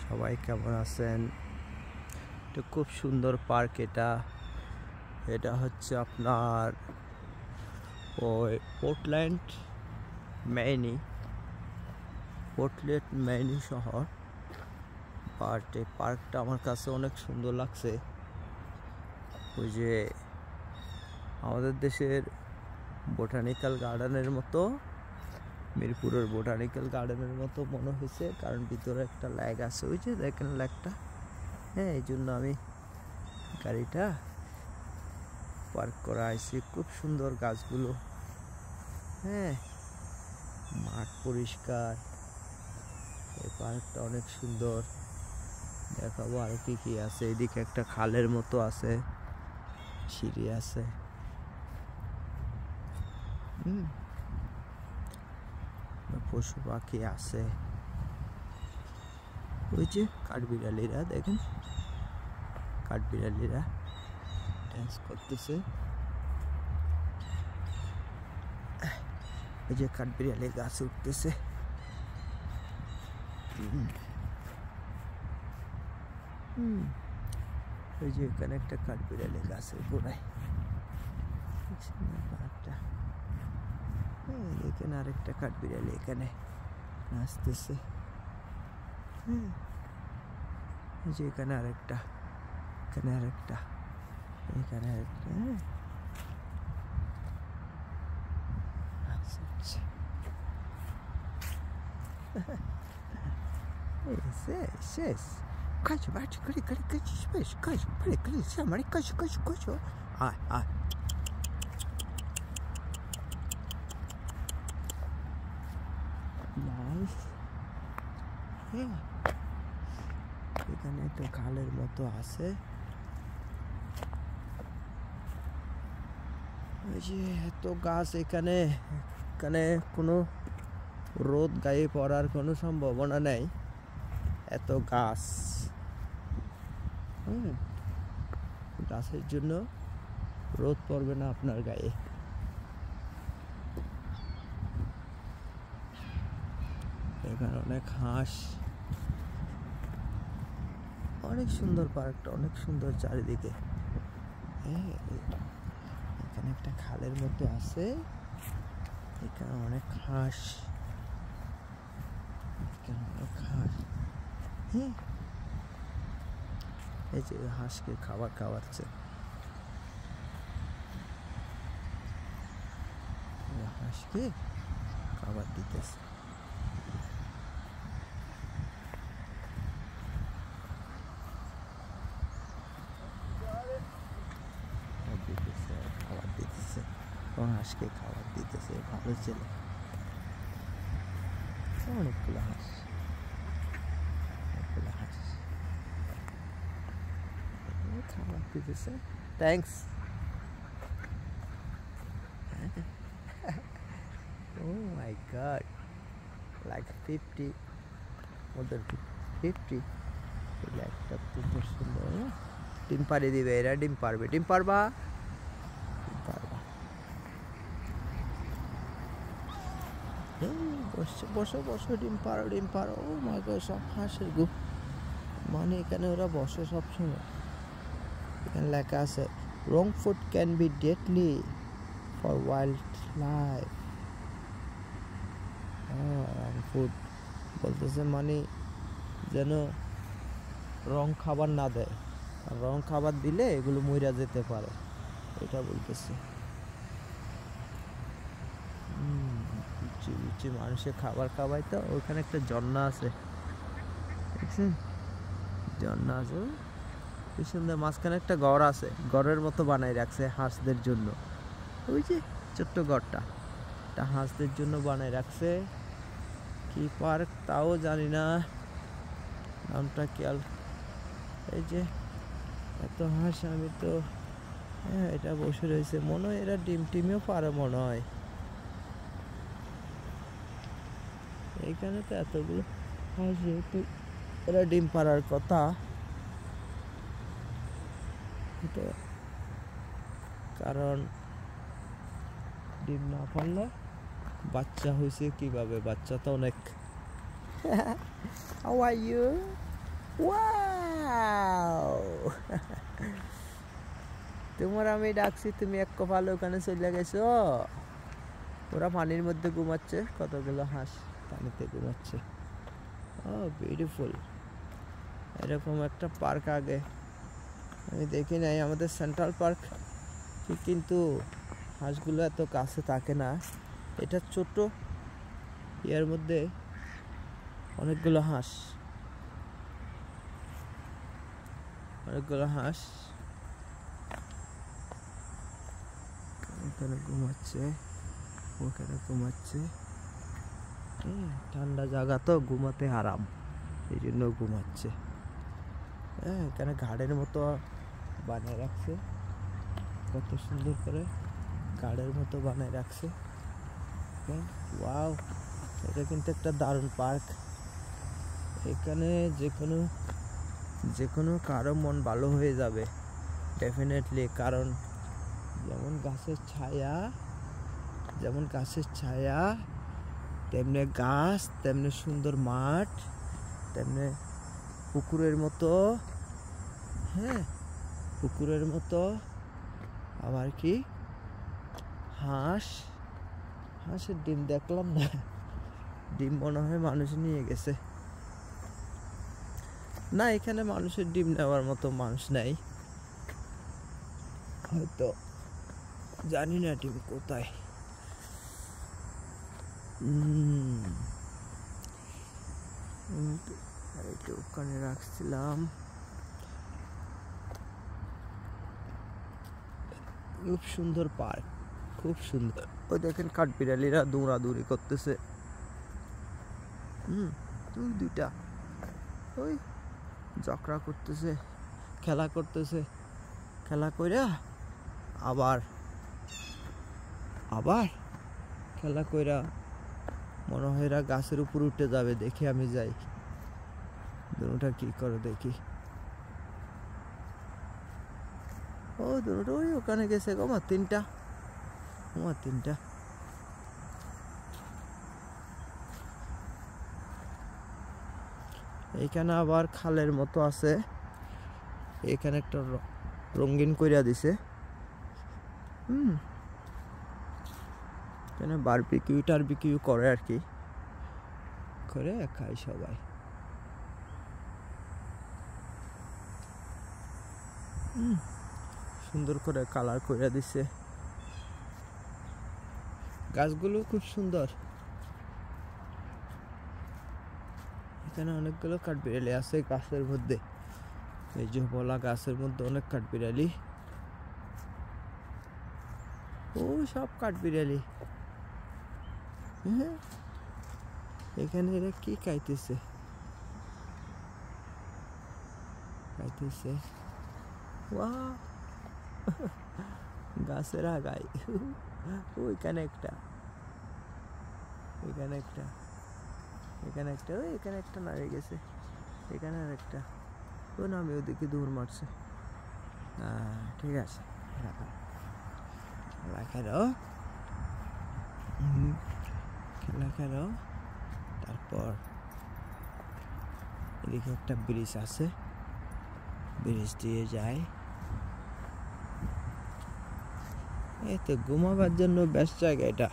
সবাই কেমন আছেন? এটা খুব সুন্দর পার্ক। এটা হচ্ছে আপনার ওই পোর্টল্যান্ড মেইনি শহর। আর এই পার্কটা আমার কাছে অনেক সুন্দর লাগছে। ওই যে আমাদের দেশের বোটানিক্যাল গার্ডেনের মতো, মিরপুরের বোটানিক্যাল গার্ডেনের মতো মনে হয়েছে, কারণ ভিতরে একটা ল্যাগ আছে, ওই যে দেখেন ল্যাগটা। হ্যাঁ, এই জন্য আমি গাড়িটা পার্ক করা আইছি। খুব সুন্দর গাছগুলো, হ্যাঁ, মাঠ পরিষ্কার। এই পার্কটা অনেক সুন্দর। দেখাবো আরো কি কি আছে। এদিকে একটা খালের মতো আছে, সিঁড়ি আছে। পশু পাখি আছে, ওই যে কাঠবিড়ালিরা, দেখেন কাঠবিড়ালিরা ডান্স করতেছে। ওই যে কাঠবিড়ালি গাছে উঠতেছে। ওই যে এখানে একটা কাঠবিড়ালি গাছের গোড়ায়। এখানে আরেকটা কাঠবিড়ালি এখানে নাচতেছে। এই যে এখানে আরেকটা, এখানে আরেকটা, এখানে আরেকটা। শেষ কাজু বাজু করে করে কাজু বেশ কাজু পরে করে সামারি কাজু কাজু কাজু আয় আয়। নাইস। এখানে একটা খালের মতো আছে। ওই যে এত গাছ এখানে, এখানে কোনো রোদ গায়ে পড়ার কোনো সম্ভাবনা নেই, এত গাছ। গাছের জন্য রোদ পড়বে না আপনার গায়ে। এখানে অনেক হাঁস। অনেক সুন্দর পার্কটা, অনেক সুন্দর চারিদিকে। এখানে একটা খালের মতো আছে, এখানে অনেক হাঁস। এই যে হাঁসকে খাবার খাওয়াচ্ছে, হাঁসকে খাবার দিতেছে। খাবার দিতেছে, হাঁসকে খাবার দিতেছে। ভালো ছেলে। অনেকগুলো হাঁস, খাবার দিতেছে। Thanks. Oh my god, like 50 more than 50 একটা খুব সুন্দর। ডিম পাড়ে দিবে এরা, ডিম পারবে, ডিম পারবা, বসো বসো বসো, ডিম পারো ডিম পারো। ও মাই গড, সব হাঁসের গু, মানে এখানে ওরা বসে সবসময়। এখানে লেখা আছে wrong food can be deadly for wildlife. Wrong food বলতেছে মানে যেন রং খাবার না দেয়, আর রং খাবার দিলে এগুলো মইরা যেতে পারে, এটা বলতেছে। মানুষের খাবার খাওয়াই তো। ওখানে একটা ঝর্ণা আছে, দেখছেন ঝর্ণা আছে। কি সুন্দর। মাঝখানে একটা ঘর আছে, ঘরের মতো বানাই রাখছে হাঁসদের জন্য। ওই যে ছোট্ট ঘরটা, এটা হাঁসদের জন্য বানাই রাখছে। কি পার্ক তাও জানি না, নামটা খেয়াল। এই যে এত হাঁস, আমি তো এটা বসে রয়েছে, মনে হয় এরা ডিম টিমেও পারে মনে হয়। এইখানে তো এতগুলো হাঁস, এরা ডিম পাড়ার কথা, কারণ ডিম না পারলে বাচ্চা হয়েছে কিভাবে? বাচ্চা তো অনেক। How are you? ওয়াও তোমার আমি ডাকছি, তুমি এক কপালে ওখানে চলে গেছো। ওরা পানির মধ্যে ঘুমাচ্ছে, কতগুলো হাঁস পানিতে ঘুমাচ্ছে। ও বিউটিফুল। এরকম একটা পার্ক আগে আমি দেখি নাই আমাদের সেন্ট্রাল পার্ক, কিন্তু হাঁসগুলো এত কাছে থাকে না। এটা ছোট, এর মধ্যে অনেকগুলো হাঁস, এখানে ঘুমাচ্ছে, ওখানে ঘুমাচ্ছে। ঠান্ডা জায়গা তো, ঘুমাতে আরাম, এই জন্য ঘুমাচ্ছে। এখানে ঘাড়ের মতো বানিয়ে রাখছে, কত সুন্দর করে ঘাড়ের মতো বানিয়ে রাখছে। ওয়াও, এটা কিন্তু একটা দারুণ পার্ক। এখানে যে কোনো কারো মন ভালো হয়ে যাবে ডেফিনেটলি, কারণ যেমন গাছের ছায়া তেমনি গাছ, তেমনি সুন্দর মাঠ, তেমনি পুকুরের মতো। পুকুরের মতো আবার কি হাঁসের ডিম দেখলাম না, ডিম মনে হয় মানুষ নিয়ে গেছে। না, এখানে মানুষের ডিম নেওয়ার মতো মানুষ নাই, হয়তো, জানি না ডিম কোথায়। ওখানে রাখছিলাম। খুব সুন্দর পার্ক, খুব সুন্দর। ওই দেখেন কাঠবিড়ালিরা দৌড়াদৌড়ি করতেছে। দুইটা ওই ঝগড়া করতেছে, খেলা করতেছে, খেলা কইরা আবার খেলা কইরা মনে হয় এরা গাছের উপর উঠে যাবে। দেখি আমি যাই, দুটা কি করে দেখি। ও দুটো ওই ওখানে গেছে গো, আমার তিনটা। এইখানে আবার খালের মতো আছে, এখানে একটা রঙিন কইরা দিছে। এখানে বারবিকিউ করে আর কি, করে খাই সবাই। সুন্দর করে কালার কইরা দিছে, গাছগুলো খুব সুন্দর। এখানে অনেকগুলো কাঠবিড়ালি আছে গাছের মধ্যে, এই যে বলা গাছের মধ্যে অনেক কাঠবিড়ালি। ও সব কাঠবিড়ালি। এখানে এরা কি খাইতেছে? গাছের আগায়। ওইখানে একটা, এখানে একটা নামে গেছে, এখানে আর একটা। ও নামে ওদিকে দৌড় মারছে। ঠিক আছে, খেলা খেলো। তারপর এদিকে একটা ব্রিজ আছে, ব্রিজ দিয়ে যায়। এই তো ঘুমাবার জন্য বেস্ট জায়গা এটা।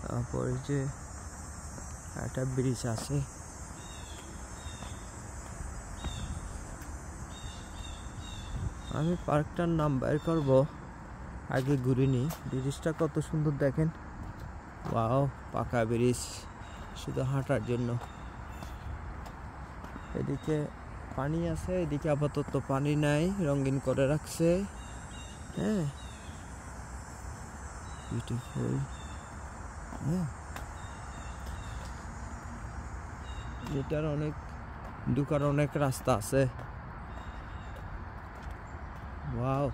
তারপরে যে একটা ব্রিজ আছে, আমি পার্কটার নাম বের করবো, আগে ঘুরিনি। ব্রিজটা কত সুন্দর দেখেন, ওয়াও, পাকা ব্রিজ, শুধু হাঁটার জন্য। এদিকে পানি আছে, এদিকে আপাতত পানি নাই, রঙিন করে রাখছে। বিউটিফুল। এটার অনেক ঢুকার অনেক রাস্তা আছে। ওয়াও,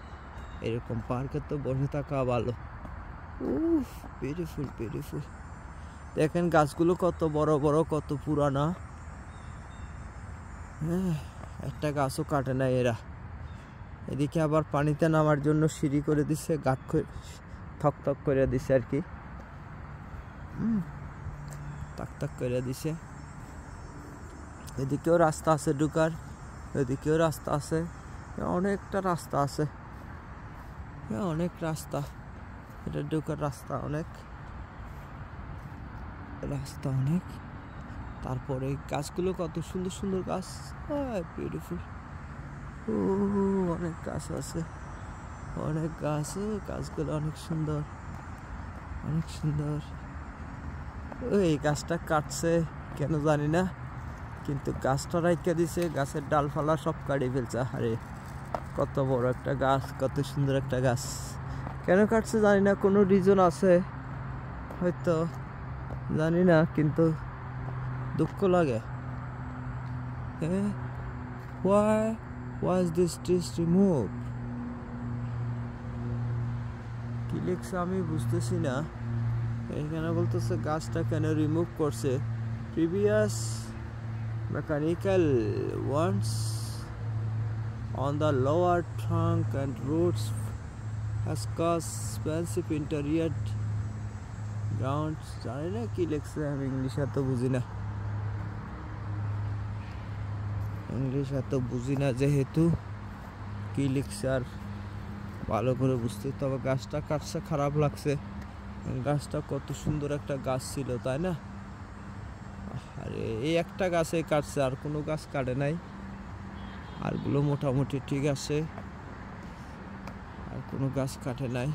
এরকম পার্কে তো বসে থাকা ভালো। বিউটিফুল। দেখেন গাছগুলো কত বড় বড়, কত পুরানা। একটা গাছও কাটে না এরা। এদিকে আবার পানিতে নামার জন্য সিঁড়ি করে দিচ্ছে, থক করে দিচ্ছে আর কি। তাক তাক করে দিছে। এদিকেও রাস্তা আছে ঢুকার, এদিকেও রাস্তা আছে, অনেকটা রাস্তা আছে, অনেক রাস্তা, এটা ঢুকার রাস্তা অনেক, রাস্তা অনেক। তারপরে গাছগুলো কত সুন্দর সুন্দর গাছ, বিউটিফুল। ও অনেক গাছ আছে, অনেক গাছ, গাছগুলো অনেক সুন্দর, অনেক সুন্দর। এই গাছটা কাটছে কেন জানি না, কিন্তু গাছটা রাইখা দিছে, গাছের ডালপালা সব কাটিয়ে ফেলছে। আরে কত বড় একটা গাছ, কত সুন্দর একটা গাছ, কেন কাটছে জানি না, কোনো রিজন আছে হয়তো, জানি না, কিন্তু দুঃখ লাগে। Why was this tree removed? কি লিখছে আমি বুঝতেছি না, এখানে বলতেছে গাছটা কেন রিমুভ করছে। Previous mechanical ones on the lower trunk and roots has caused expensive interior grounds. জানি না কি লিখছে, আমি ইংলিশ এত বুঝি না, ইংলিশ এত বুঝি না, যেহেতু কি লিখছে আর ভালো করে বুঝতে। তবে গাছটা কাটছে, খারাপ লাগছে, গাছটা কত সুন্দর একটা গাছ ছিল, তাই না? আরে এই একটা গাছে কাটছে, আর কোনো গাছ কাটে নাই, আরগুলো মোটামুটি ঠিক আছে, আর কোনো গাছ কাটে নাই।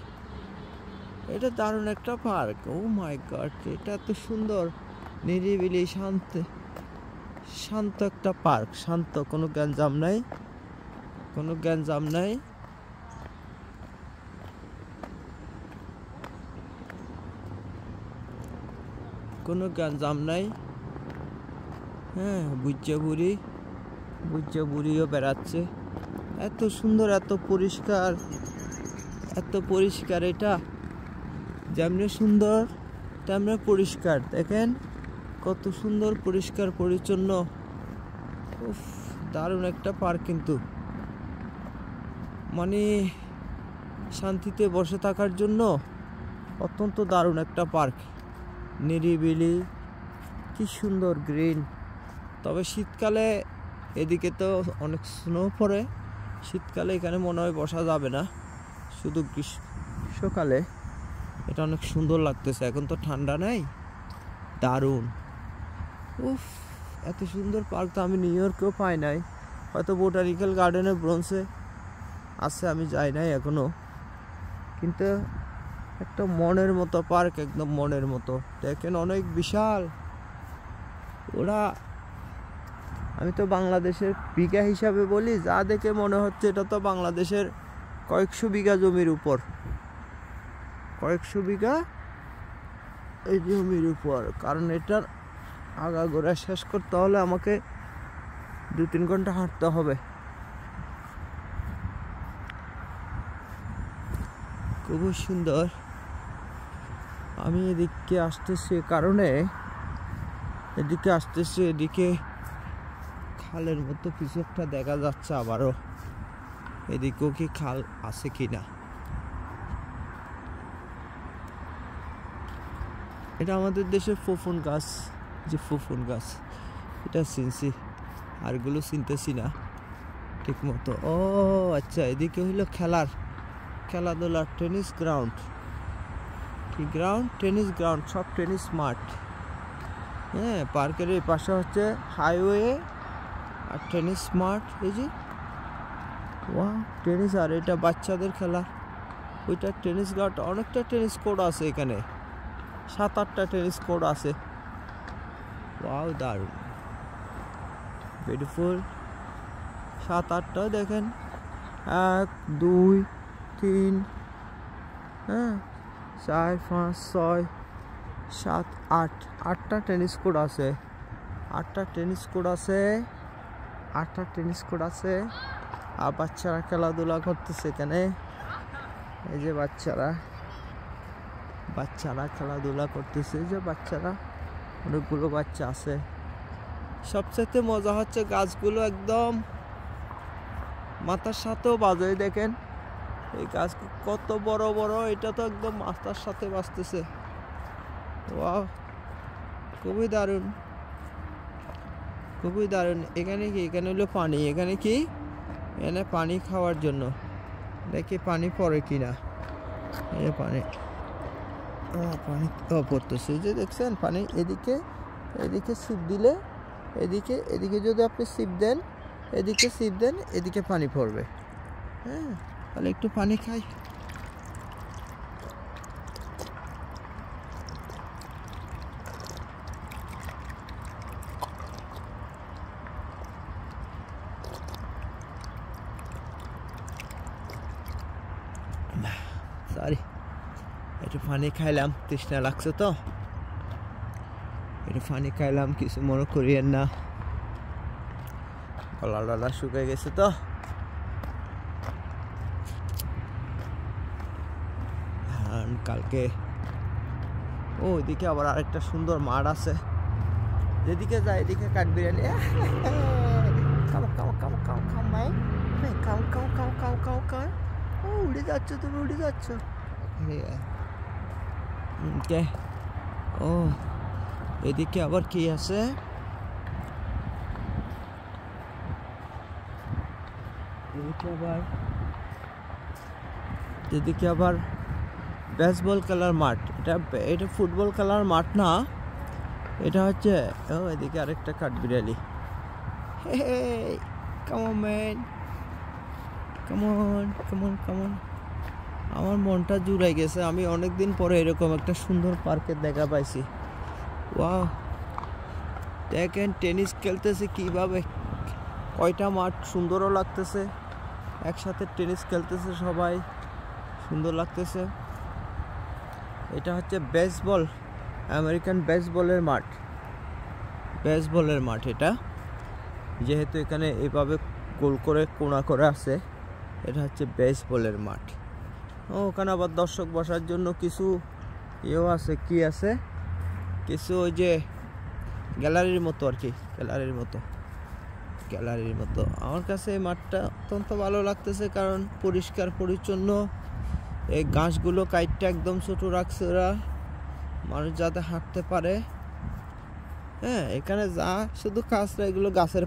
এটা দারুণ একটা পার্ক, ও মাই গড, এটা এত সুন্দর, নিরিবিলি, শান্ত শান্ত একটা পার্ক, শান্ত, কোনো গ্যাঞ্জাম নাই, কোনো গ্যাঞ্জাম নাই। কোনো গ্যাঞ্জাম নাই, হ্যাঁ, বুজ্জা বুড়িও বেড়াচ্ছে, এত সুন্দর, এত পরিষ্কার, এত পরিষ্কার, এটা যেমনি সুন্দর তেমনি পরিষ্কার, দেখেন কত সুন্দর পরিষ্কার পরিচ্ছন্ন। উফ, দারুণ একটা পার্ক, কিন্তু মানে শান্তিতে বসে থাকার জন্য অত্যন্ত দারুণ একটা পার্ক, নিরিবিলি, কি সুন্দর গ্রিন। তবে শীতকালে এদিকে তো অনেক স্নো পড়ে, শীতকালে এখানে মনে হয় বসা যাবে না, শুধু গ্রীষ্মকালে এটা অনেক সুন্দর লাগতেছে। এখন তো ঠান্ডা নাই, দারুণ। উফ, এত সুন্দর পার্ক তো আমি নিউ ইয়র্কেও পাই নাই, হয়তো বোটানিক্যাল গার্ডেনে ব্রোঞ্জে আছে, আমি যাই নাই এখনো, কিন্তু একটা মনের মতো পার্ক, একদম মনের মতো, দেখেন অনেক বিশাল। ওরা, আমি তো বাংলাদেশের বিঘা হিসাবে বলি, যা দেখে মনে হচ্ছে এটা তো বাংলাদেশের কয়েকশো বিঘা জমির উপর, কয়েকশো বিঘা এই জমির উপর, কারণ এটার আগাগোড়া শেষ করতে হলে আমাকে 2-3 ঘন্টা হাঁটতে হবে। খুবই সুন্দর। আমি এদিকে আসতেছি কারণে, এদিকে আসতেছি, এদিকে খালের মতো কিছু একটা দেখা যাচ্ছে, আবারও এদিকেও কি খাল আছে কিনা। এটা আমাদের দেশের ফুফুন গাছ, যে ফুফুন গাছ, এটা চিনছি, আরগুলো চিনতেছি না ঠিক মতো। ও আচ্ছা, এদিকে হইলো খেলাধুলার টেনিস গ্রাউন্ড, কি গ্রাউন্ড, টেনিস গ্রাউন্ড, সব টেনিস মাঠ। হ্যাঁ, পার্কের এই পাশে হচ্ছে হাইওয়ে আর টেনিস মাঠ, এই যে ওয়াও টেনিস, আর এটা বাচ্চাদের খেলা, ওইটা টেনিস গ্রাউন্ড, অনেকটা টেনিস কোর্ট আছে এখানে, 7-8টা টেনিস কোর্ট আছে। ওয়াও, দারুণ, বিউটিফুল। 7-8টা দেখেন, 1 2 3 হ্যাঁ 4 5 6 7 8, 8টা টেনিস কোর্ট আছে, 8টা টেনিস কোর্ট আছে, 8টা টেনিস কোর্ট আছে। আর বাচ্চারা খেলাধুলা করতেছে এখানে, এই যে বাচ্চারা খেলাধুলা করতেছে, যে বাচ্চারা, অনেকগুলো বাচ্চা আছে। সবচেয়ে মজা হচ্ছে গাছগুলো একদম মাথার সাথেও বাজে, দেখেন এই গাছ কত বড় বড়, এটা তো একদম মাথার সাথে বাজতেছে। ওয়াও, খুবই দারুণ, খুবই দারুণ। এখানে কি, এখানে হলো পানি, এখানে কি, এখানে পানি খাওয়ার জন্য দেখি পানি পড়ে কিনা। এই পানি, পানি পড়তেছে, যে দেখছেন পানি। এদিকে এদিকে ছিপ দিলে, এদিকে এদিকে যদি আপনি ছিপ দেন, এদিকে ছিপ দেন, এদিকে পানি পড়বে। হ্যাঁ, তাহলে একটু পানি খাই। সরি, একটু পানি খাইলাম, তৃষ্ণা লাগছে তো একটু পানি খাইলাম, কিছু মনে করিয়েন না। গলা টলা শুকিয়ে গেছে তো। কালকে ওইদিকে আবার আরেকটা সুন্দর মাঠ আছে, যেদিকে যায় এদিকে কাঠবিড়ালি। উড়ে যাচ্ছ তুমি, উড়ে যাচ্ছ। ও এদিকে আবার কি আছে, এদিকে আবার বেসবল খেলার মাঠ। এটা ফুটবল খেলার মাঠ না, এটা হচ্ছে। ও এদিকে আরেকটা কাঠবিড়ালি। Come on man, come on, come on, come on. আমার মনটা জুড়াই গেছে। আমি অনেকদিন পরে এরকম একটা সুন্দর পার্কের দেখা পাইছি। ওয়াও, দেখেন টেনিস খেলতেছে কিভাবে, কয়টা মাঠ, সুন্দরও লাগতেছে। একসাথে টেনিস খেলতেছে সবাই, সুন্দর লাগতেছে। এটা হচ্ছে বেসবল, আমেরিকান বেসবলের মাঠ, বেসবলের মাঠ এটা। যেহেতু এখানে এইভাবে গোল করে কোণা করে আছে, এটা হচ্ছে বেসবলের মাঠ। ওখানে আবার দর্শক বসার জন্য কিছু ইয়েও আছে, কি আছে, কিছু ওই যে গ্যালারির মতো আর কি, গ্যালারির মতো, গ্যালারির মতো। আমার কাছে এই মাঠটা অত্যন্ত ভালো লাগতেছে, কারণ পরিষ্কার পরিচ্ছন্ন। এই ঘাসগুলো কাইটটা একদম ছোট রাখছে ওরা, মানুষ যাতে হাঁটতে পারে। হ্যাঁ, এখানে যা শুধু কাঁচরা, এগুলো গাছের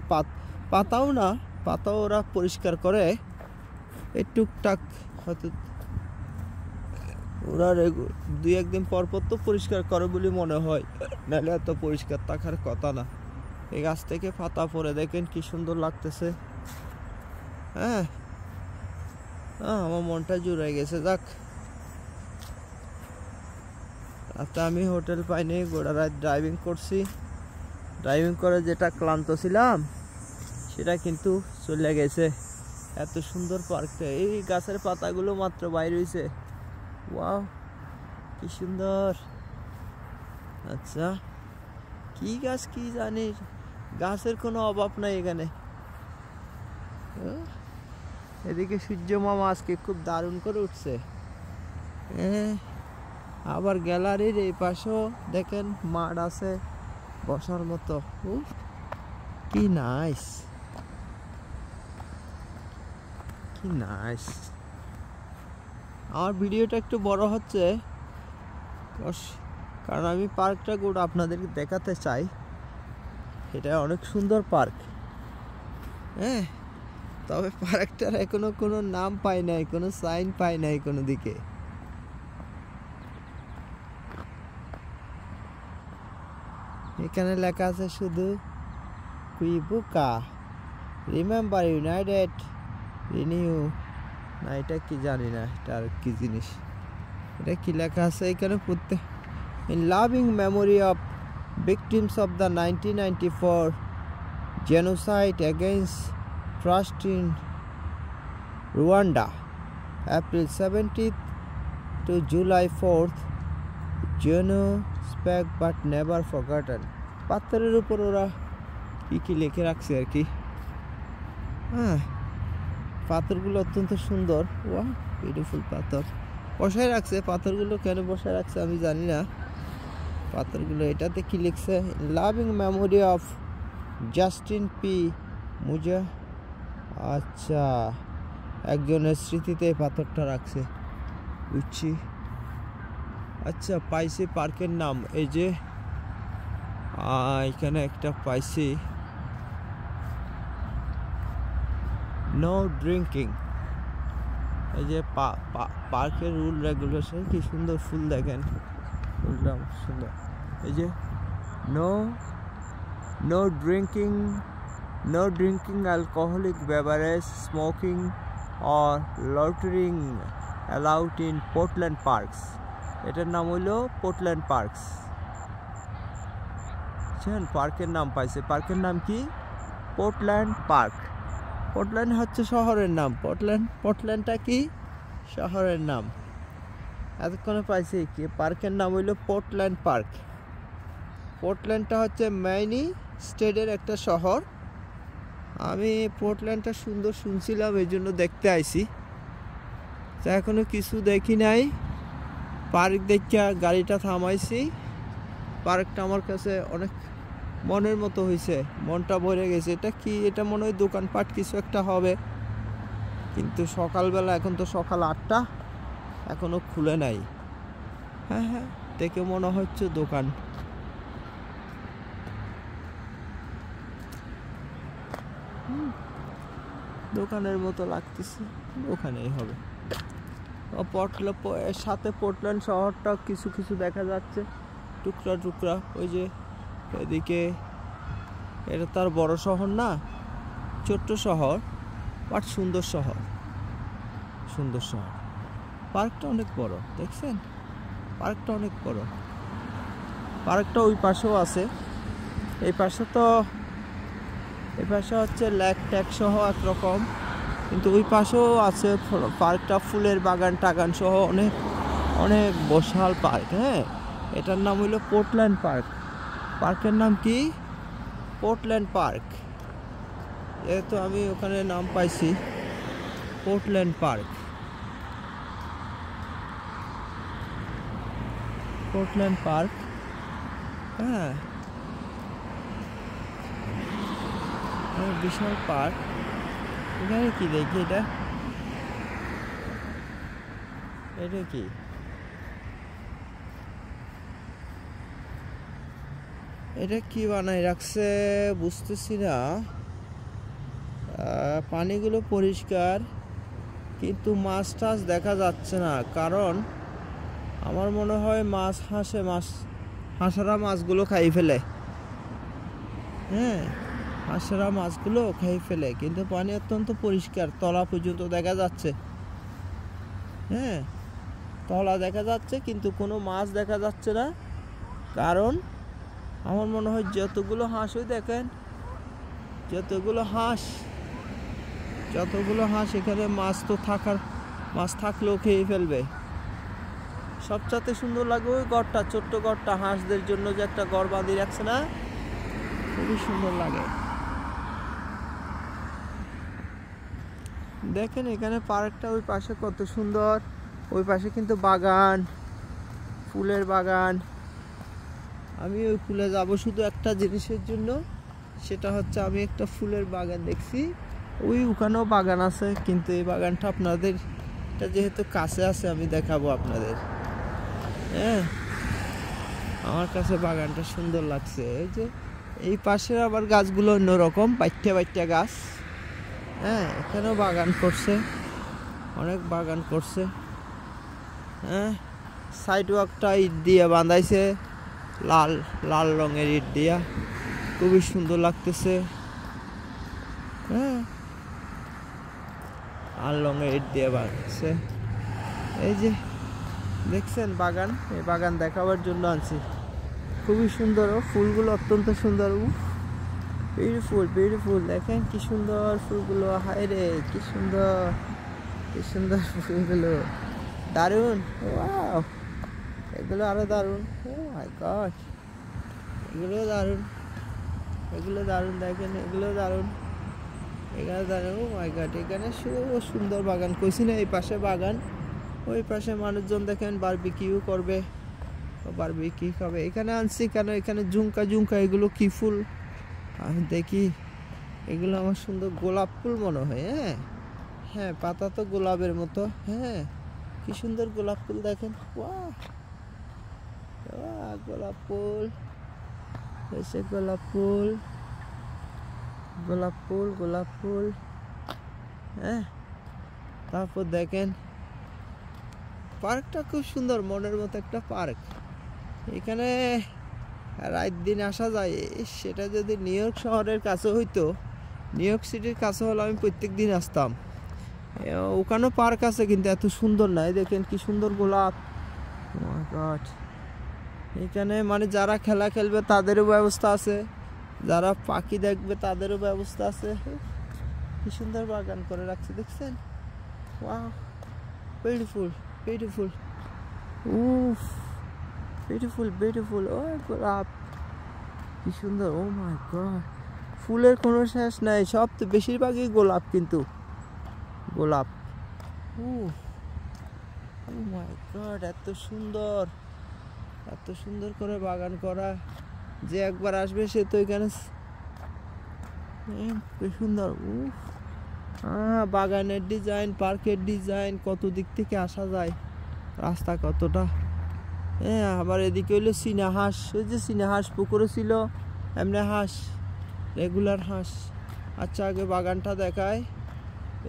পাতাও না, পাতাও ওরা পরিষ্কার করে। এই টুকটাক হয়তো ওরা দুই একদিন পর পর তো পরিষ্কার করে বলে মনে হয়, নাহলে এত পরিষ্কার থাকার কথা না। এই গাছ থেকে পাতা পরে দেখেন কি সুন্দর লাগতেছে। হ্যাঁ, আমার মনটা জুড়ে গেছে। যাক, রাতে আমি হোটেল পাইনি, গোটা রাত ড্রাইভিং করছি। ড্রাইভিং করে যেটা ক্লান্ত ছিলাম সেটা কিন্তু চলে গেছে। এত সুন্দর পার্কটা, এই গাছের পাতাগুলো মাত্র বাইর হয়েছে। ওয়াও, কি সুন্দর। আচ্ছা, কি গাছ কি জানি, গাছের কোনো অভাব নাই এখানে। এদিকে সূর্য মামা আজকে খুব দারুণ করে উঠছে। আবার গ্যালারির এই পাশেও দেখেন মাঠ আছে বসার মতো। কি নাইস, কি নাইস। আমার ভিডিওটা একটু বড় হচ্ছে, কারণ আমি পার্কটা গোটা আপনাদেরকে দেখাতে চাই। এটা অনেক সুন্দর পার্ক। হ্যাঁ, তবে পার্কটার এখনো কোনো নাম পাই নাই, কোনো সাইন পাই নাই কোনো দিকে। এখানে লেখা আছে শুধু কুইবুকা, রিমেম্বার ইউনাইটেড, রিনিউ, না এটা কি জানি না, এটা আর কি জিনিস, এটা কি লেখা আছে এখানে পড়তে। In loving memory of victims of the 1994 genocide against trust in Rwanda, April 17th to July 4th, Genospec but never forgotten. পাথরের উপর ওরা কি লিখে রাখছে আর কি। হ্যাঁ, পাথরগুলো অত্যন্ত সুন্দর। ওয়াও, বিউটিফুল পাথর বসায় রাখছে। পাথরগুলো কেন বসায় রাখছে আমি জানি না। পাথরগুলো এটাতে কি লিখছে, loving memory of Justin P Muja. আচ্ছা, একজনের স্মৃতিতে এই পাথরটা রাখছে, বুঝছি। আচ্ছা, পাইছি পার্কের নাম, এই যে এখানে একটা পাইছি, নো ড্রিঙ্কিং। এই যে পার্কের রুল রেগুলেশন, কি সুন্দর ফুল দেখেন, ফুলটা সুন্দর। এই যে no no drinking, no drinking alcoholic beverage, smoking or loitering allowed in Portland parks. এটার নাম হইলো পোর্টল্যান্ড পার্কস। পার্কের নাম পাইছে, পার্কের নাম কি? Portland park. পোর্টল্যান্ড হচ্ছে শহরের নাম, পোর্টল্যান্ডটা কি? শহরের নাম। এতক্ষণে পাইছি কি পার্কের নাম হইলো পোর্টল্যান্ড পার্ক। পোর্টল্যান্ডটা হচ্ছে মেইনি স্টেটের একটা শহর। আমি পোর্টল্যান্ডটা সুন্দর শুনছিলাম, এই জন্য দেখতে আইছি। তা এখনো কিছু দেখি নাই। পার্ক দেখিয়া গাড়িটা থামাইছি। পার্কটা আমার কাছে অনেক মনের মতো হয়েছে, মনটা ভরে গেছে। এটা কি? এটা মনে হয় দোকানপাট কিছু একটা হবে, কিন্তু সকালবেলা, এখন তো সকাল 8টা, এখনো খুলে নাই। হ্যাঁ হ্যাঁ, দেখে মনে হচ্ছে দোকান। দোকানের মতো লাগতেছে, দোকানেই হবে। এর সাথে পোর্টল্যান্ড শহরটা কিছু কিছু দেখা যাচ্ছে, টুকরা টুকরা। ওই যে এদিকে, এটা তার বড় শহর না, ছোট্ট শহর, বাট সুন্দর শহর, সুন্দর শহর। পার্কটা অনেক বড়, দেখছেন? পার্কটা অনেক বড়। পার্কটা ওই পাশেও আছে, এই পাশে তো, এই পাশে হচ্ছে লেক ট্যাক সহ একরকম, কিন্তু ওই পাশেও আছে পার্কটা, ফুলের বাগান টাগান সহ অনেক অনেক বিশাল পার্ক। হ্যাঁ, এটার নাম হইলো পোর্টল্যান্ড পার্ক। পার্কের নাম কি? Portland park. যেহেতু আমি ওখানে নাম পাইছি পোর্টল্যান্ড পার্ক। পোর্টল্যান্ড পার্ক, হ্যাঁ, বিশাল পার্ক। এখানে কি দেখি? এটা কি? এটা কি বানাই রাখছে বুঝতেছি না। পানিগুলো পরিষ্কার, কিন্তু মাছ টাছ দেখা যাচ্ছে না। কারণ আমার মনে হয় হাঁসেরা মাছগুলো খাই ফেলে। হ্যাঁ, হাঁসেরা মাছগুলো খাই ফেলে, কিন্তু পানি অত্যন্ত পরিষ্কার, তলা পর্যন্ত দেখা যাচ্ছে। হ্যাঁ, তলা দেখা যাচ্ছে, কিন্তু কোনো মাছ দেখা যাচ্ছে না। কারণ আমার মনে হয় যতগুলো হাঁস, ওই দেখেন যতগুলো হাঁস এখানে, মাছ থাকলেও খেয়ে ফেলবে। সবচাইতে সুন্দর লাগে ওই ঘরটা, ছোট্ট ঘরটা, হাঁসদের জন্য যে একটা ঘর বাঁধিয়ে রাখছে না, খুবই সুন্দর লাগে। দেখেন এখানে পার্কটা, ওই পাশে কত সুন্দর। ওই পাশে কিন্তু বাগান, ফুলের বাগান। আমি ওই ফুলে যাব শুধু একটা জিনিসের জন্য, সেটা হচ্ছে আমি একটা ফুলের বাগান দেখছি। ওখানেও বাগান আছে, কিন্তু এই বাগানটা আপনাদের, এটা যেহেতু কাছে আছে, আমি দেখাবো আপনাদের। হ্যাঁ, আমার কাছে বাগানটা সুন্দর লাগছে। এই যে এই পাশের আবার গাছগুলো অন্যরকম, বাইট্টা গাছ। হ্যাঁ, এখানেও বাগান করছে, অনেক বাগান করছে। হ্যাঁ, সাইড ওয়াকটা ইট দিয়ে বাঁধাইছে, লাল লাল রঙের ইট দিয়া, খুবই সুন্দর লাগতেছে। হ্যাঁ, লাল রঙের ইট দিয়ে বাঁধাইছে। এই যে দেখছেন বাগান, এই বাগান দেখাবার জন্য আনছি। খুবই সুন্দর, ফুলগুলো অত্যন্ত সুন্দর। বিউটিফুল বিউটিফুল, দেখেন কি সুন্দর ফুলগুলো। হায় রে, কি সুন্দর, কি সুন্দর ফুলগুলো, দারুণ। ওয়াও, এগুলো আরো দারুণ। ও মাই গড, এগুলো দারুণ, এগুলো দারুণ। দেখেন, এগুলো দারুণ, এখানে দারুণ। ও মাই গড, এখানে সুন্দর বাগান। কইছি না এই পাশে বাগান, ওই পাশে মানুষজন দেখেন বারবিকিউ করবে, বারবিকিউ খাবে। এখানে আনছি কেন? এখানে ঝুমকা, এগুলো কি ফুল আমি দেখি। এগুলো আমার সুন্দর গোলাপ ফুল মনে হয়। হ্যাঁ হ্যাঁ, পাতা তো গোলাপের মতো। হ্যাঁ, কি সুন্দর গোলাপ ফুল দেখেন। ওয়াও, গোলাপ ফুল। এসে গোলাপ ফুল গোলাপ ফুল গোলাপ ফুল। হ্যাঁ, তারপর দেখেন পার্কটা খুব সুন্দর, মনের মতো একটা পার্ক। এখানে রাত দিন আসা যায়। সেটা যদি নিউ ইয়র্ক শহরের কাছে হইতো, নিউ ইয়র্ক সিটির কাছে হলে আমি প্রত্যেক দিন আসতাম। ওখানেও পার্ক আছে কিন্তু এত সুন্দর নাই। দেখেন কি সুন্দর গোলাপ। এখানে মানে যারা খেলা খেলবে তাদেরও ব্যবস্থা আছে, যারা পাখি দেখবে তাদেরও ব্যবস্থা আছে। কি সুন্দর বাগান করে রাখছে দেখছেন। Wow, beautiful beautiful. উফ, বিউটিফুল বিউটিফুল। ও গোলাপ কি সুন্দর। ও মাই গড, ফুলের কোনো শেষ নাই। সব তো বেশিরভাগই গোলাপ, কিন্তু গোলাপ। ও মাই গড, এত সুন্দর, এত সুন্দর করে বাগান করা। যে একবার আসবে সে তো এখানে কি সুন্দর। বাগানের ডিজাইন, পার্কের ডিজাইন, কত দিক থেকে আসা যায়, রাস্তা কতটা। হ্যাঁ, আবার এদিকে হইলো চীনা হাঁস। ওই যে চীনা হাঁস পুকুরে ছিল, এমনি হাঁস, রেগুলার হাঁস। আচ্ছা, আগে বাগানটা দেখায়।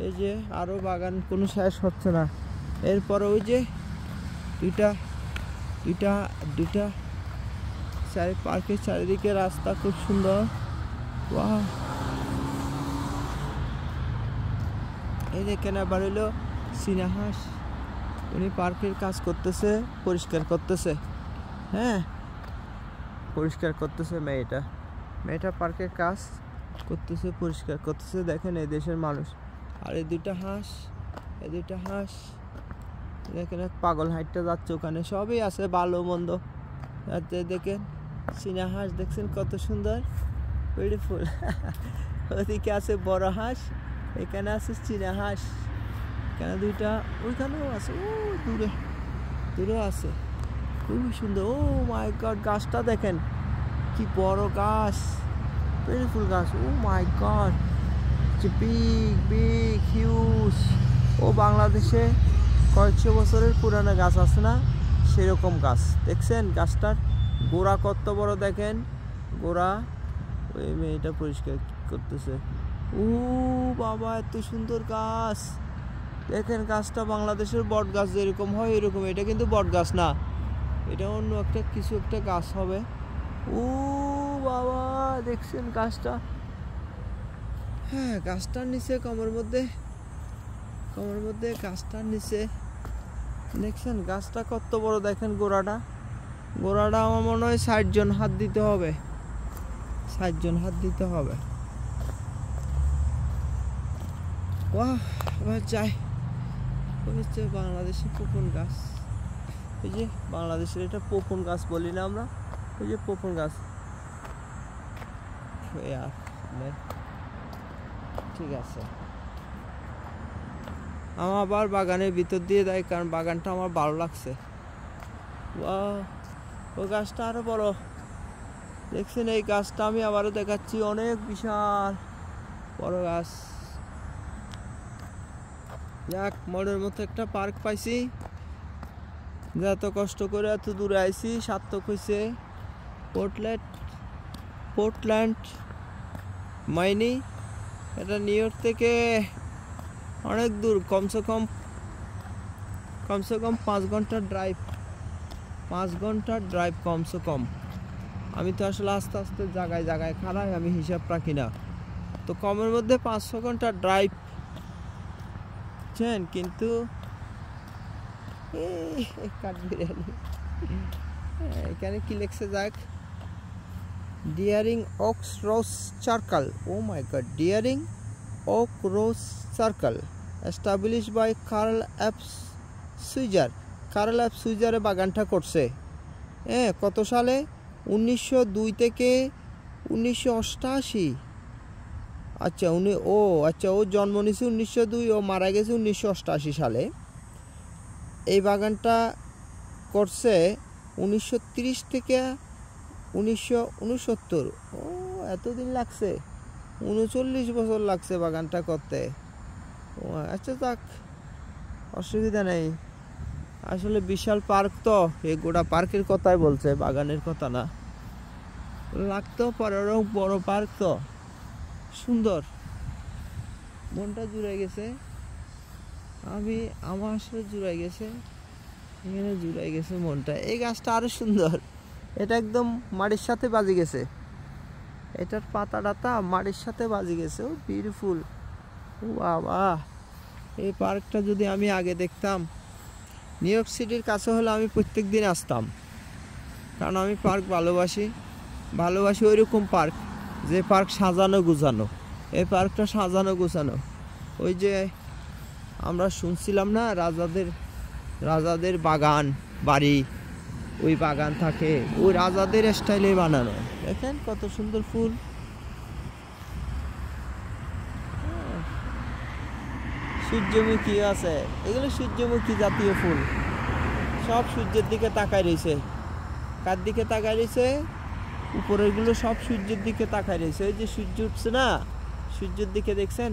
এই যে আরও বাগান কোনো শেষ হচ্ছে না। এরপরে ওই যে দুইটা পার্কের চারিদিকে রাস্তা খুব সুন্দর। ওয়াও, এই দেখেন আবার হইলো চীনা হাঁস। উনি পার্কের কাজ করতেছে, পরিষ্কার করতেছে। হ্যাঁ, পরিষ্কার করতেছে মেয়েটা পার্কের কাজ করতেছে, পরিষ্কার করতেছে। দেখেন এই দেশের মানুষ। আর এই দুইটা হাঁস দেখেন, এক পাগল হাইটটা যাচ্ছে ওখানে। সবই আছে, ভালো মন্দ। দেখেন চীনা হাঁস, দেখছেন কত সুন্দর, বিউটিফুল। ওদিকে আছে বড় হাঁস, এখানে আছে চীনা হাঁস। এখানে দুইটা, ওইখানেও আছে, ও দূরেও আছে। খুবই সুন্দর। ও মাই গড, গাছটা দেখেন কি বড় গাছ, বিউটিফুল গাছ। ও মাই গড, বিগ হিউজ। ও বাংলাদেশে কয়েকশো বছরের পুরানো গাছ আছে না, সেরকম গাছ। দেখছেন গাছটার গোড়া কত বড়, দেখেন গোড়া। ওই মেয়েটা পরিষ্কার করতেছে। ও বাবা, এত সুন্দর গাছ। দেখেন গাছটা বাংলাদেশের বট গাছ যেরকম হয় এরকম। এটা কিন্তু বট গাছ না, এটা অন্য একটা কিছু একটা গাছ হবে। ও বাবা, দেখছেন গাছটা। হ্যাঁ, গাছটার নিচে কমর মধ্যে গাছটার নিচে দেখছেন গাছটা কত বড়। দেখেন গোড়াটা আমার মনে হয় 60 জন হাত দিতে হবে, 60 জন হাত দিতে হবে। বাহ, এবার যাই। হচ্ছে বাংলাদেশি পপুন গাছ। এই যে বাংলাদেশের এটা পপুন গাছ বলি না আমরা, ওই যে পপুন গাছ। ঠিক আছে, আমার আবার বাগানের ভিতর দিয়ে দেয়, কারণ বাগানটা আমার ভালো লাগছে। ও গাছটা আরো বড়, দেখছেন। এই গাছটা আমি আবারও দেখাচ্ছি, অনেক বিশাল বড় গাছ। যাক, মনের মতো একটা পার্ক পাইছি। এত কষ্ট করে এত দূরে আইছি, সার্থক হয়েছে। পোর্টল্যান্ড মাইনি, এটা নিউ ইয়র্ক থেকে অনেক দূর, কমসে কম 5 ঘন্টার ড্রাইভ, 5 ঘন্টার ড্রাইভ কমসে কম। আমি তো আসলে আস্তে আস্তে জায়গায় খারাই, আমি হিসাব রাখি না। তো কমের মধ্যে 500 ঘন্টার ড্রাইভ, বুঝছেন। কিন্তু এখানে কি লেখছে, যাক, Deering Oak Rose Circle. Oh my God, Deering Oak Rose Circle establish by Carl F Switzer. Carl F সুইজারে বাগানটা করছে। হ্যাঁ, কত সালে? 1902 থেকে 1988। আচ্ছা, ও জন্ম নিয়েছে 1902, ও মারা গেছে 1988 সালে। এই বাগানটা করছে 1930 থেকে 1969। ও এতদিন লাগছে, 39 বছর লাগছে বাগানটা করতে। ও আচ্ছা, যাক, অসুবিধা নেই। আসলে বিশাল পার্ক তো, এই গোটা পার্কের কথাই বলছে, বাগানের কথা না। লাগতেও পারে, ওরকম বড় পার্ক তো সুন্দর, মনটা জুড়ে গেছে। আমার আসলে জুড়ে গেছে, এখানে জুড়ে গেছে মনটা। এই গাছটা আরো সুন্দর, এটা একদম মাটির সাথে বাজি গেছে, এটার পাতা টাতা মাটির সাথে বাজি গেছে। ও বিউটিফুল, ও বাবা। এই পার্কটা যদি আমি আগে দেখতাম, নিউ ইয়র্ক সিটির কাছে হলে আমি প্রত্যেক দিন আসতাম, কারণ আমি পার্ক ভালোবাসি ওইরকম পার্ক, যে পার্ক সাজানো গুছানো। এই পার্কটা সাজানো গুছানো, ওই যে আমরা শুনছিলাম না রাজাদের বাগান বাড়ি, ওই বাগান থাকে, ওই রাজাদের স্টাইলে বানানো। দেখেন কত সুন্দর ফুল, সূর্যমুখী আছে, এগুলো সূর্যমুখী জাতীয় ফুল, সব সূর্যের দিকে তাকায় রয়েছে। কার দিকে তাকায় রয়েছে? উপরের গুলো সব সূর্যের দিকে তাকায় রয়েছে। ওই যে সূর্য উঠছে না, সূর্যের দিকে দেখছেন,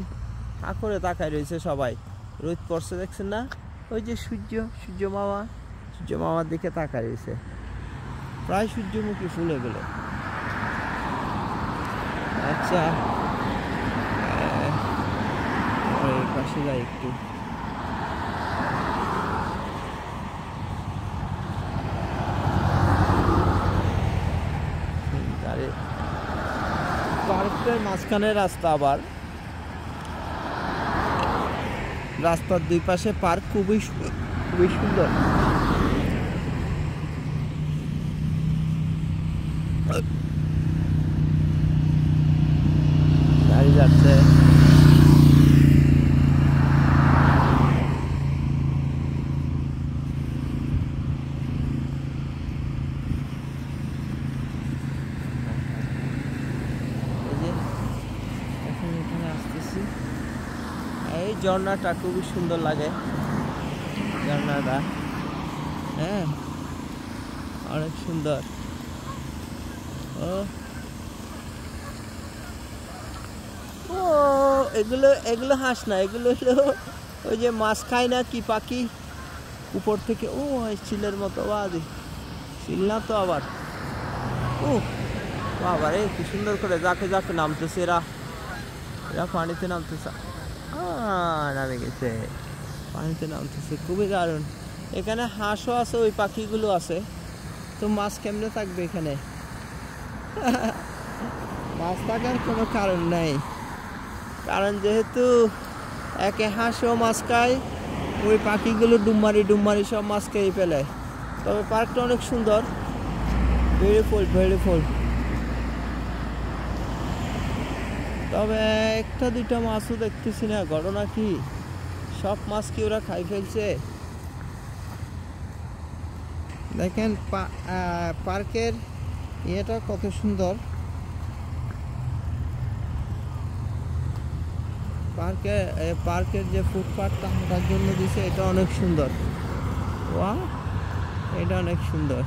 করে তাকায় রয়েছে সবাই, রোদ পড়ছে দেখছেন না, ওই যে সূর্য মামার দিকে তাকায় রয়েছে। প্রায় সূর্যমুখী ফুল এগুলো। আচ্ছা, এই পাশে যাই একটু। পার্কের মাঝখানে রাস্তা, আবার রাস্তার দুই পাশে পার্ক, খুবই সুন্দর। গাড়ি যাচ্ছে, এখানে আসতেছি। এই ঝর্ণাটা খুবই সুন্দর লাগে, ঝর্ণাটা, হ্যাঁ অনেক সুন্দর। ও ও এগুলো হাঁস না, এগুলো হলো ওই যে মাছ খায় না, কি পাখি উপর থেকে, ও চিলের মতো বাদি, চিল না তো আবার, ও বাবা রে, কি সুন্দর করে যাকে নামতেছে, এরা পানিতে নামতেছে, নামে গেছে, পানিতে নামতেছে, খুবই দারুণ। এখানে হাঁসও আছে, ওই পাখিগুলো আছে, তো মাছ কেমনে থাকবে এখানে? মাছ থাকার কোনো কারণ নাই, কারণ যেহেতু একে হাঁসও মাছ খায়, ওই পাখিগুলো ডুমমারি সব মাছ খেয়ে ফেলে। তবে পার্কটা অনেক সুন্দর, বিউটিফুল। তবে একটা দুইটা মাছও দেখতেছি না, ঘটনা কি? সব মাছ কি ওরা খাই ফেলছে? দেখেন পার্কের ইয়েটা কত সুন্দর, পার্কের যে ফুটপাথটা হাঁটার জন্য দিছে, এটা অনেক সুন্দর। ওয়া, এটা অনেক সুন্দর,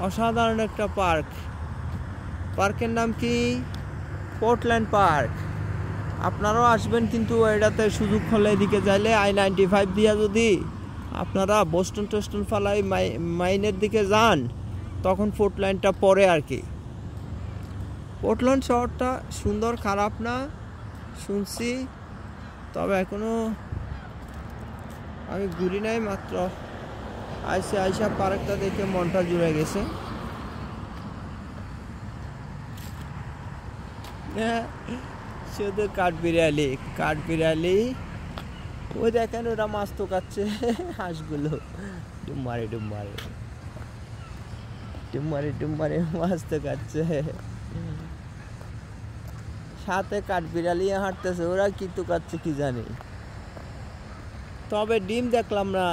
অসাধারণ একটা পার্ক। পার্কের নাম কি? Portland park. আপনারাও আসবেন, কিন্তু এটাতে সুযোগ হলে এদিকে যাইলে I-95 দিয়া যদি আপনারা বোস্টন ফালাই মাইনের দিকে যান, তখন পোর্টল্যান্ডটা পরে আর কি। পোর্টল্যান্ড শহরটা সুন্দর, খারাপ না শুনছি, তবে এখনো আমি ঘুরি নাই, মাত্র আইসা পার্কটা দেখে মনটা জুড়ে গেছে। শুধু কাঠবিড়ালি, ওই দেখেন ওরা মাছ তো খাচ্ছে, হাঁসগুলো ডুম্মারি মাছ তো খাচ্ছে, সাথে কাঠবিড়ালি হাঁটতেছে, ওরা কি তো খাচ্ছে কি জানি। তবে ডিম দেখলাম না,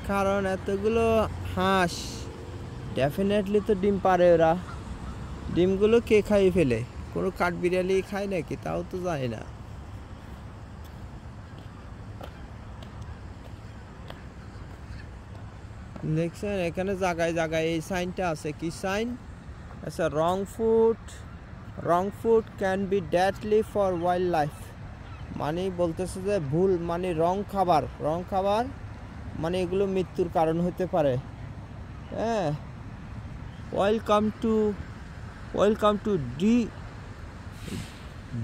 কারণ এতগুলো হাঁস, ডেফিনেটলি তো ডিম পারে ওরা। ডিমগুলো কে খাইয়ে ফেলে? কোনো কাঠবিড়ালি খায় নাকি, তাও তো জানি না। দেখছেন এখানে জায়গায় এই সাইনটা আছে, কি সাইন? আচ্ছা, wrong food can be deadly for wildlife. মানে বলতেছে যে ভুল, মানে রং খাবার মানে এগুলো মৃত্যুর কারণ হতে পারে। হ্যাঁ, welcome to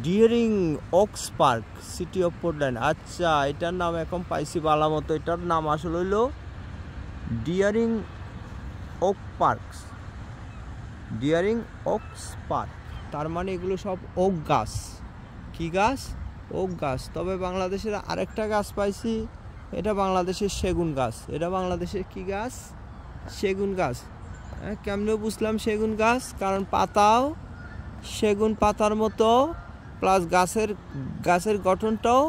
Deering Oaks Park, city of Portland. আচ্ছা, এটার নাম এখন পাইছি বালা মতো। এটার নাম আসলে হইলো ডিয়ারিং ওকস পার্ক। তার মানে এগুলো সব ওক গাছ। কি গাছ? ওক গাছ। তবে বাংলাদেশের আরেকটা গাছ পাইছি, এটা বাংলাদেশের সেগুন গাছ। এটা বাংলাদেশের কি গাছ? সেগুন গাছ। কেমনে বুঝলাম সেগুন গাছ? কারণ পাতাও সেগুন পাতার মতো, প্লাস গাছের গঠনটাও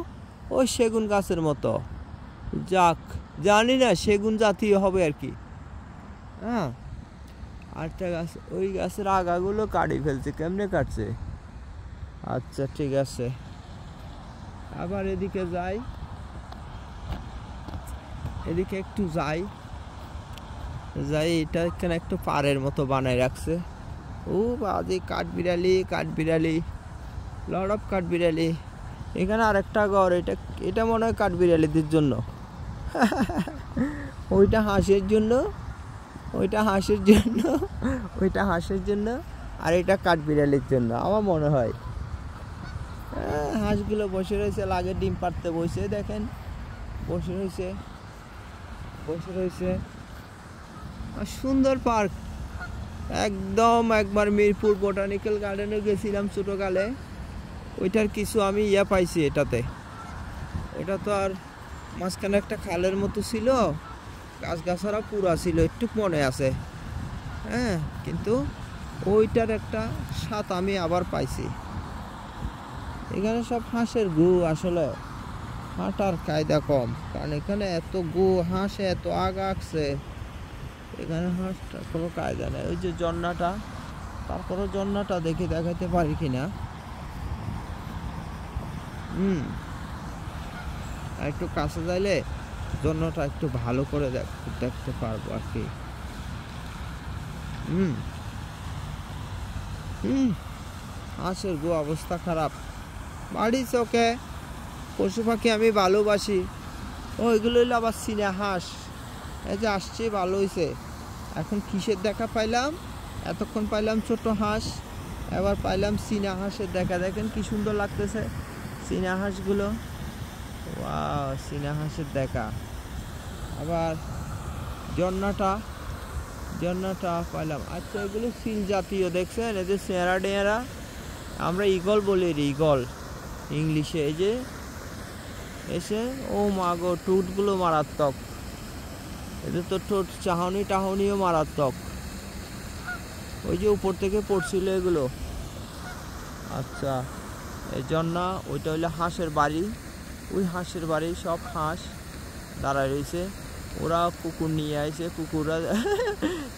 ওই সেগুন গাছের মতো। যাক, জানি না সেগুন জাতীয় হবে আর কি। হ্যাঁ, আরেকটা গাছ, ওই গাছের আগাগুলো কাটি ফেলছে। কেমনে কাটছে? আচ্ছা, ঠিক আছে, আবার এদিকে যাই, এদিকে একটু যাই। এটা এখানে একটু পাড়ের মতো বানায় রাখছে। ও বাজে কাঠবিড়ালি, লট অফ কাঠবিড়ালি। এখানে আরেকটা ঘর, এটা মনে হয় কাঠবিড়ালিদের জন্য। ওইটা হাঁসের জন্য, আর এটা কাঠবিড়ালির জন্য আমার মনে হয়। হাঁসগুলো বসে রয়েছে, লাগে ডিম পাড়তে বসে, দেখেন বসে রয়েছে। সুন্দর পার্ক একদম। একবার মিরপুর বোটানিক্যাল গার্ডেনে গেছিলাম ছোটকালে, ওইটার কিছু আমি পাইছি এটাতে। এটা তো আর মাঝখানে একটা খালের মতো ছিল, গাছগাছারা পুরা ছিল, একটু মনে আছে। হ্যাঁ, কিন্তু ওইটার একটা স্বাদ আমি আবার পাইছি। এখানে সব হাঁসের গু, আসলে হাঁটার কায়দা কম, কারণ এখানে এত গু, হাঁসে এত আগাচ্ছে, এখানে হাঁসটা কোনো কায়দা নেই। ওই যে ঝর্ণাটা, তারপরে ঝর্ণাটা দেখাতে পারি কিনা। আর একটু কাছে যাইলে ঝর্ণাটা একটু ভালো করে দেখতে পারবো আর কি। হাঁসের গো অবস্থা খারাপ। বাড়ি চোখে পশু পাখি আমি ভালোবাসি। ওইগুলো হইলো আবার চীনা হাঁস। এই যে আসছে, ভালো হয়েছে। এখন কিসের দেখা পাইলাম? এতক্ষণ পাইলাম ছোট হাঁস, এবার পাইলাম চীনা হাঁসের দেখা। দেখেন কি সুন্দর লাগতেছে চীনা হাঁসগুলো। ওয়াও, চীনা হাঁসের দেখা। আবার ঝর্ণাটা পাইলাম। আচ্ছা, এগুলো সিল জাতীয়, দেখছেন এদের চেহারা ডেয়ারা? আমরা ইগল বলি, ইগল ইংলিশে। এই যে এসে, ও মাগো, ঠোঁটগুলো মারাত্মক। এদের তো ঠোঁট টাহনিও মারাত্মক। ওই যে উপর থেকে পড়ছিল এগুলো। আচ্ছা, এই জন্য ওইটা হইলো হাঁসের বাড়ি। ওই হাঁসের বাড়ি সব হাঁস দাঁড়ায় রয়েছে। ওরা কুকুর নিয়ে আসে,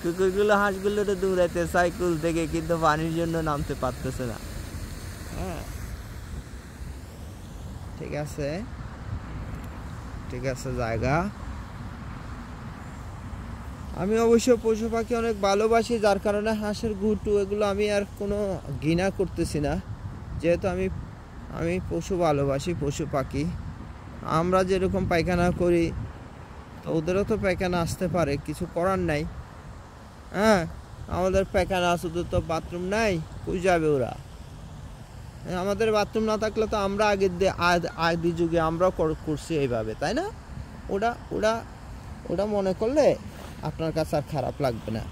কুকুরগুলো হাঁসগুলো দৌড়াইতে সাইকেল থেকে, কিন্তু পানির জন্য নামতে পারতেছে না। হ্যাঁ, ঠিক আছে জায়গা। আমি অবশ্য পশু পাখি অনেক ভালোবাসি, যার কারণে হাঁসের গুটু এগুলো আমি আর কোনো ঘৃণা করতেছি না, যেহেতু আমি পশু ভালোবাসি, পশু পাখি। আমরা যেরকম পায়খানা করি, তো ওদেরও তো পায়খানা আসতে পারে, কিছু করার নাই। হ্যাঁ, আমাদের পায়খানা আছে, ওদের তো বাথরুম নাই, কই যাবে ওরা? আমাদের বাথরুম না থাকলে তো আমরা আদি যুগে আমরাও করছি এইভাবে, তাই না? ওটা মনে করলে আপনার কাছে আর খারাপ লাগবে না।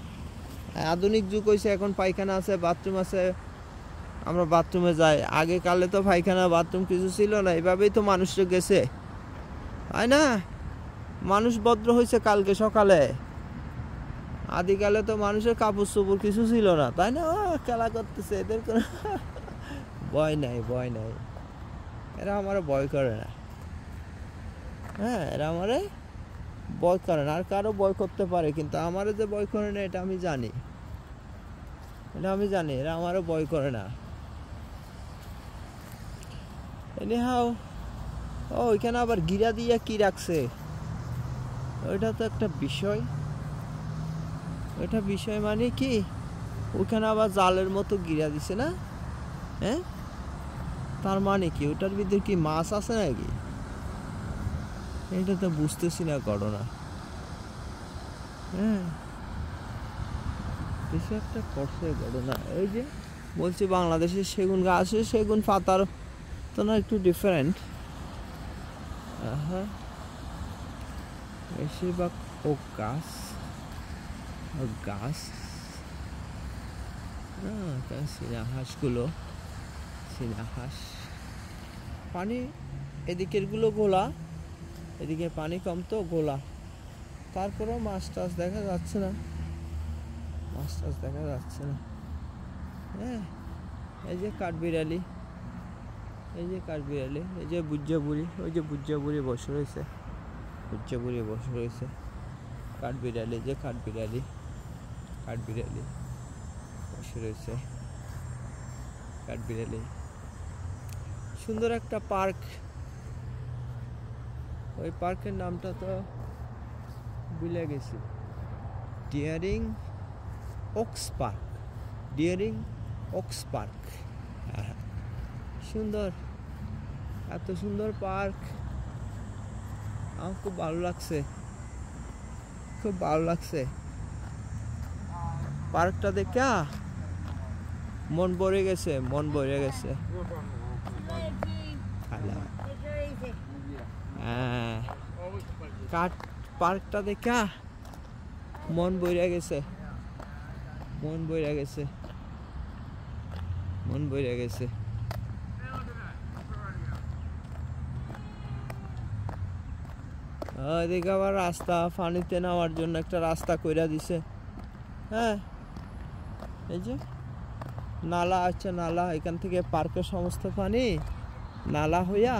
আধুনিক যুগ হয়েছে, এখন পায়খানা আছে, বাথরুম আছে, আমরা বাথরুমে যাই। আগে কালে তো পায়খানা বাথরুম কিছু ছিল না, এইভাবেই তো মানুষরা গেছে, তাই না? মানুষ ভদ্র হয়েছে কালকে সকালে। আদিকালে তো মানুষের কাপড় চোপড় কিছু ছিল না, তাই না? খেলা করতেছে, এদের কোনো ভয় নাই। এরা আমার ভয় করে না। হ্যাঁ, এরা আমারে ভয় করে না। আর কারো ভয় করতে পারে, কিন্তু আমারে যে ভয় করে না এটা আমি জানি। এরা আমারও ভয় করে না। এনিহাও, ওইখানে আবার গিরা দিয়া কি রাখছে? ওইটা তো একটা বিষয়। মানে কি, ওইখানে আবার জালের মতো গিরা দিছে না? হ্যাঁ, তার মানে কি ওটার ভিতরে কি মাছ আছে নাকি? এটা তো বুঝতেছি না ঘটনা। হ্যাঁ, কিছু একটা করছে ঘটনা। এই যে বলছি বাংলাদেশের সেগুন গাছে সেগুন পাতার তো না একটু ডিফারেন্ট। হ্যাঁ, বেশিরভাগ ওক গাছ গাছ চীনা হাঁসগুলো, চীনা হাঁস। পানি এদিকের গুলো গোলা, এদিকে পানি কম তো গোলা, তারপরেও মাছ টাছ দেখা যাচ্ছে না, মাছ টাছ দেখা যাচ্ছে না। হ্যাঁ, এই যে কাঠবিড়ালি, এই যে কাঠবিড়ালি, এই যে বুজ্জা বুড়ি, ওই যে বুজ্জা বুড়ি বসে রয়েছে, বুজ্জা বুড়ি বসে রয়েছে। কাঠবিড়ালি, যে কাঠবিড়ালি, কাঠবিড়ালি বসে রয়েছে, কাঠবিড়ালি। সুন্দর একটা পার্ক, ওই পার্কের নামটা তো ভুলে গেছি। ডিয়ারিং ওকস পার্ক, ডিয়ারিং ওকস পার্ক। সুন্দর, এত সুন্দর পার্ক, আমার খুব ভালো লাগছে, খুব ভালো লাগছে পার্কটা দেখে। মন ভরে গেছে, মন ভরে গেছে। হ্যাঁ, কাঠ পার্কটা দেখা মন বইরা গেছে, মন বইরা গেছে, মন বইরা গেছে। এদিকে আবার রাস্তা, পানিতে নামার জন্য একটা রাস্তা কইরা দিছে। হ্যাঁ, এই যে নালা আছে, নালা, এখান থেকে পার্কের সমস্ত পানি নালা হইয়া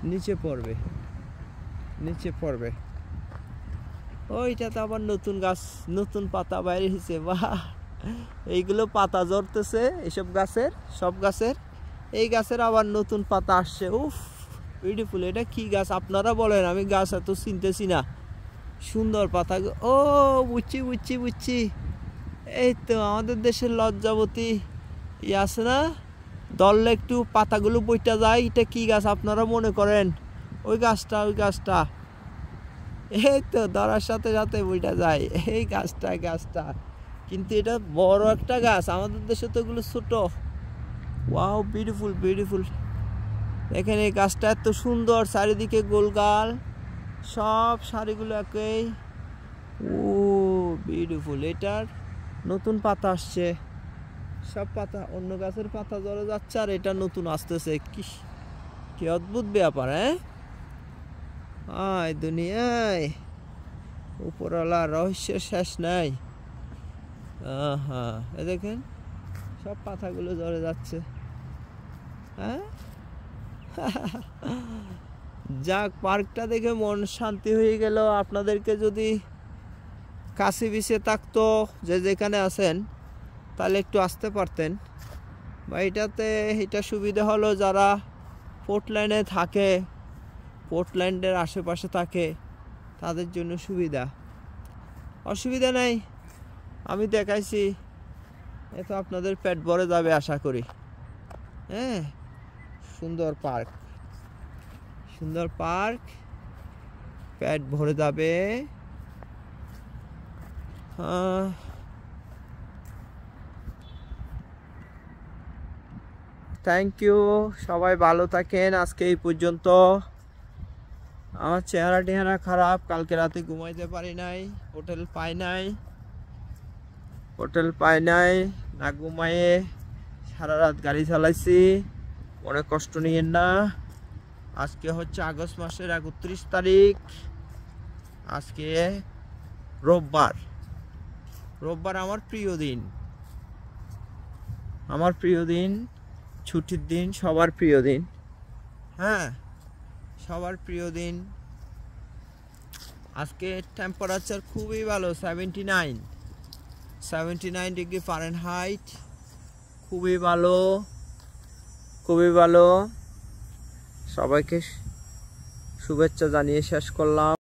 নিচে পড়বে, নিচে পড়বে। ওইটা তো আবার নতুন গাছ, নতুন পাতা বাইরে হয়েছে। বাহ, এইগুলো পাতা ঝরতেছে এসব গাছের, সব গাছের। এই গাছের আবার নতুন পাতা আসছে। উফ, বিউটিফুল। এটা কি গাছ আপনারা বলেন, আমি গাছ এত চিনতেছি না। সুন্দর পাতা। ও বুঝছি বুঝছি বুঝছি, এই তো আমাদের দেশের লজ্জাবতী আছে না, দললে একটু পাতাগুলো বইটা যায়। এটা কি গাছ আপনারা মনে করেন? ওই গাছটা, ওই গাছটা, এই তো ধরার সাথে সাথে বইটা যায়, এই গাছটা, গাছটা। কিন্তু এটা বড় একটা গাছ, আমাদের দেশে তো এগুলো ছোট। Wow, beautiful, beautiful. দেখেন এই গাছটা এত সুন্দর, চারিদিকে গোলগাল, সব সারিগুলো একই। ও বিউটিফুল। এটার নতুন পাতা আসছে, সব পাতা, অন্য গাছের পাতা ঝরে যাচ্ছে আর এটা নতুন আসতেছে। কি অদ্ভুত ব্যাপার। হ্যাঁ, দুনিয়ায় উপরওয়ালা রহস্যের শেষ নাই। হ্যাঁ, দেখেন সব পাতাগুলো ঝরে যাচ্ছে। হ্যাঁ, যাক, পার্কটা দেখে মন শান্তি হয়ে গেল। আপনাদেরকে যদি কাছে বিছে থাকতো, যে যেখানে আছেন, তাহলে একটু আসতে পারতেন। বা এটাতে এটা সুবিধা হলো যারা পোর্টল্যান্ডে থাকে, পোর্টল্যান্ডের আশেপাশে থাকে, তাদের জন্য সুবিধা। অসুবিধা নাই, আমি দেখাইছি, এ তো আপনাদের পেট ভরে যাবে আশা করি। হ্যাঁ, সুন্দর পার্ক, সুন্দর পার্ক, পেট ভরে যাবে। থ্যাংক ইউ, সবাই ভালো থাকেন। আজকে এই পর্যন্ত। আমার চেহারা টেহারা খারাপ, কালকে রাতে ঘুমাইতে পারি নাই, হোটেল পাই নাই, হোটেল পাই নাই, না ঘুমাইয়ে সারা রাত গাড়ি চালাইছি। অনেক কষ্ট নিয়েন না। আজকে হচ্ছে আগস্ট মাসের 31 তারিখ। আজকে রোববার, রোববার আমার প্রিয় দিন, আমার প্রিয় দিন, ছুটির দিন, সবার প্রিয় দিন। হ্যাঁ, সবার প্রিয় দিন। আজকে টেম্পারেচার খুবই ভালো, 79 ডিগ্রি ফারেনহাইট। খুবই ভালো, খুবই ভালো। সবাইকে শুভেচ্ছা জানিয়ে শেষ করলাম।